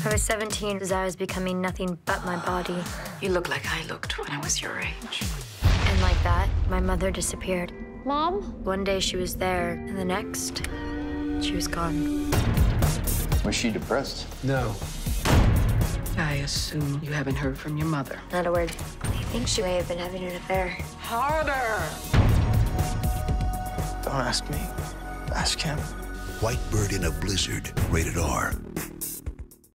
I was 17 as I was becoming nothing but my body. You look like I looked when I was your age. And like that, my mother disappeared. Mom? One day she was there, and the next, she was gone. Was she depressed? No. I assume you haven't heard from your mother. Not a word. I think she may have been having an affair. Harder! Don't ask me. Ask him. White Bird in a Blizzard, rated R.